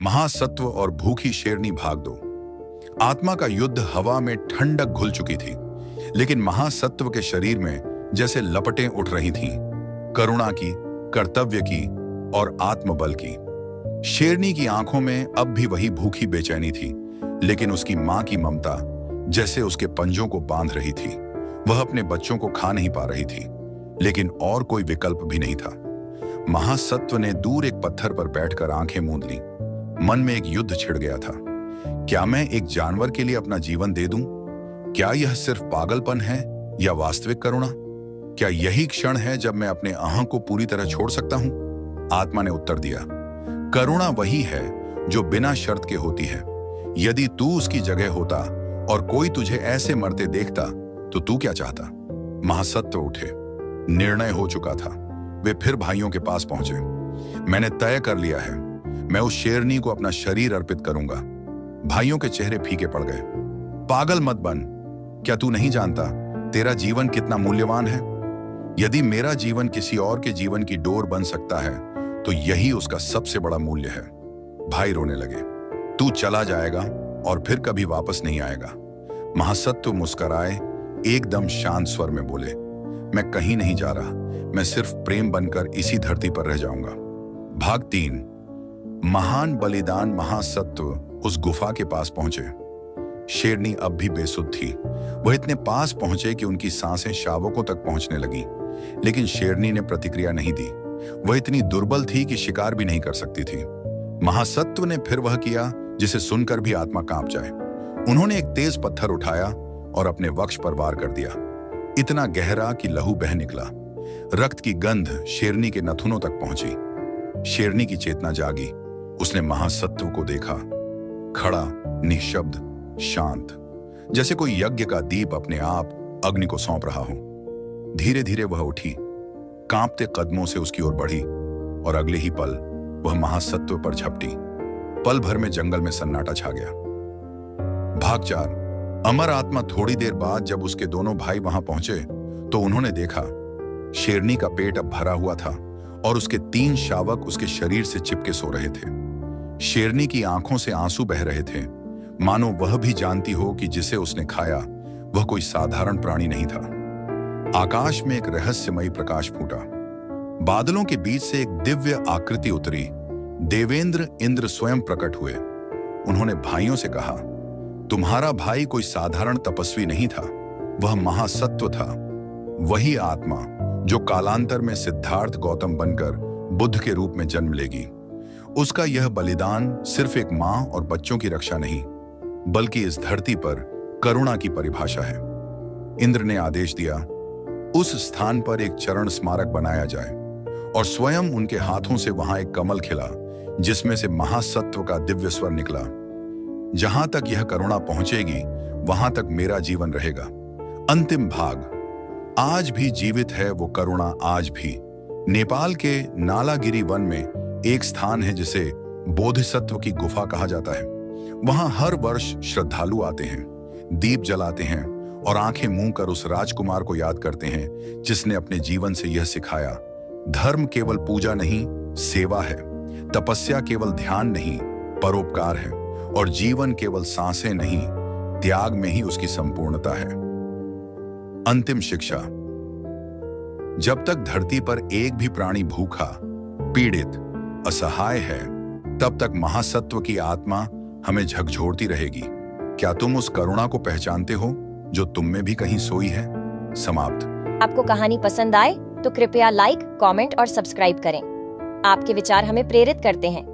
महासत्व और भूखी शेरनी भाग दो। आत्मा का युद्ध हवा में ठंडक घुल चुकी थी, लेकिन महासत्व के शरीर में जैसे लपटें उठ रही थीं, करुणा की, कर्तव्य की और आत्मबल की। शेरनी की आंखों में अब भी वही भूखी बेचैनी थी, लेकिन उसकी मां की ममता जैसे उसके पंजों को बांध रही थी। वह अपने बच्चों को खा नहीं पा रही थी, लेकिन और कोई विकल्प भी नहीं था। महासत्व ने दूर एक पत्थर पर बैठकर आंखें मूंद ली। मन में एक युद्ध छिड़ गया था। क्या मैं एक जानवर के लिए अपना जीवन दे दूं? क्या यह सिर्फ पागलपन है या वास्तविक करुणा? क्या यही क्षण है जब मैं अपने अहं को पूरी तरह छोड़ सकता हूं? आत्मा ने उत्तर दिया, करुणा वही है जो बिना शर्त के होती है। यदि तू उसकी जगह होता और कोई तुझे ऐसे मरते देखता तो तू क्या चाहता? महासत्व उठे। निर्णय हो चुका था। वे फिर भाइयों के पास पहुंचे। मैंने तय कर लिया है, मैं उस शेरनी को अपना शरीर अर्पित करूंगा। भाइयों के चेहरे फीके पड़ गए। पागल मत बन। क्या तू नहीं जानता तेरा जीवन कितना मूल्यवान है? यदि मेरा जीवन किसी और के जीवन की डोर बन सकता है तो यही उसका सबसे बड़ा मूल्य है। भाई रोने लगे। तू चला जाएगा और फिर कभी वापस नहीं आएगा। महासत्व मुस्कुराए, एकदम शांत स्वर में बोले, मैं कहीं नहीं जा रहा। मैं सिर्फ प्रेम बनकर इसी धरती पर रह जाऊंगा। भाग 3। महान बलिदान। महासत्व उस गुफा के पास पहुंचे। शेरनी अब भी बेसुध थी। वह इतने पास पहुंचे कि उनकी सांसें शावकों तक पहुंचने लगी, लेकिन शेरनी ने प्रतिक्रिया नहीं दी। वह इतनी दुर्बल थी कि शिकार भी नहीं कर सकती थी। महासत्व ने फिर वह किया जिसे सुनकर भी आत्मा कांप जाए। उन्होंने एक तेज पत्थर उठाया और अपने वक्ष पर वार कर दिया, इतना गहरा कि लहू बह निकला। रक्त की गंध शेरनी के नथुनों तक पहुंची। शेरनी की चेतना जागी। उसने महासत्व को देखा, खड़ा, निःशब्द, शांत, जैसे कोई यज्ञ का दीप अपने आप अग्नि को सौंप रहा हो। धीरे धीरे वह उठी, कांपते कदमों से उसकी ओर बढ़ी और अगले ही पल वह महासत्व पर झपटी। पल भर में जंगल में सन्नाटा छा गया। भाग 4। अमर आत्मा। थोड़ी देर बाद जब उसके दोनों भाई वहां पहुंचे तो उन्होंने देखा शेरनी का पेट अब भरा हुआ था और उसके 3 शावक उसके शरीर से चिपके सो रहे थे। शेरनी की आंखों से आंसू बह रहे थे, मानो वह भी जानती हो कि जिसे उसने खाया वह कोई साधारण प्राणी नहीं था। आकाश में एक रहस्यमयी प्रकाश फूटा। बादलों के बीच से एक दिव्य आकृति उतरी। देवेंद्र इंद्र स्वयं प्रकट हुए। उन्होंने भाइयों से कहा, तुम्हारा भाई कोई साधारण तपस्वी नहीं था, वह महासत्व था। वही आत्मा जो कालांतर में सिद्धार्थ गौतम बनकर बुद्ध के रूप में जन्म लेगी। उसका यह बलिदान सिर्फ एक मां और बच्चों की रक्षा नहीं, बल्कि इस धरती पर करुणा की परिभाषा है। इंद्र ने आदेश दिया, उस स्थान पर एक चरण स्मारक बनाया जाए और स्वयं उनके हाथों से वहां एक कमल खिला जिसमें से महासत्व का दिव्य स्वर निकला। जहां तक यह करुणा पहुंचेगी वहां तक मेरा जीवन रहेगा। अंतिम भाग। आज भी जीवित है वो करुणा, आज भी। नेपाल के नालागिरी वन में एक स्थान है जिसे बोधिसत्व की गुफा कहा जाता है। वहां हर वर्ष श्रद्धालु आते हैं, दीप जलाते हैं और आंखें मूंद कर उस राजकुमार को याद करते हैं जिसने अपने जीवन से यह सिखाया, धर्म केवल पूजा नहीं, सेवा है। तपस्या केवल ध्यान नहीं, परोपकार है। और जीवन केवल सांसें नहीं, त्याग में ही उसकी संपूर्णता है। अंतिम शिक्षा। जब तक धरती पर एक भी प्राणी भूखा, पीड़ित, असहाय है, तब तक महासत्व की आत्मा हमें झकझोरती रहेगी। क्या तुम उस करुणा को पहचानते हो जो तुम में भी कहीं सोई है? समाप्त। आपको कहानी पसंद आए तो कृपया लाइक, कमेंट और सब्सक्राइब करें। आपके विचार हमें प्रेरित करते हैं।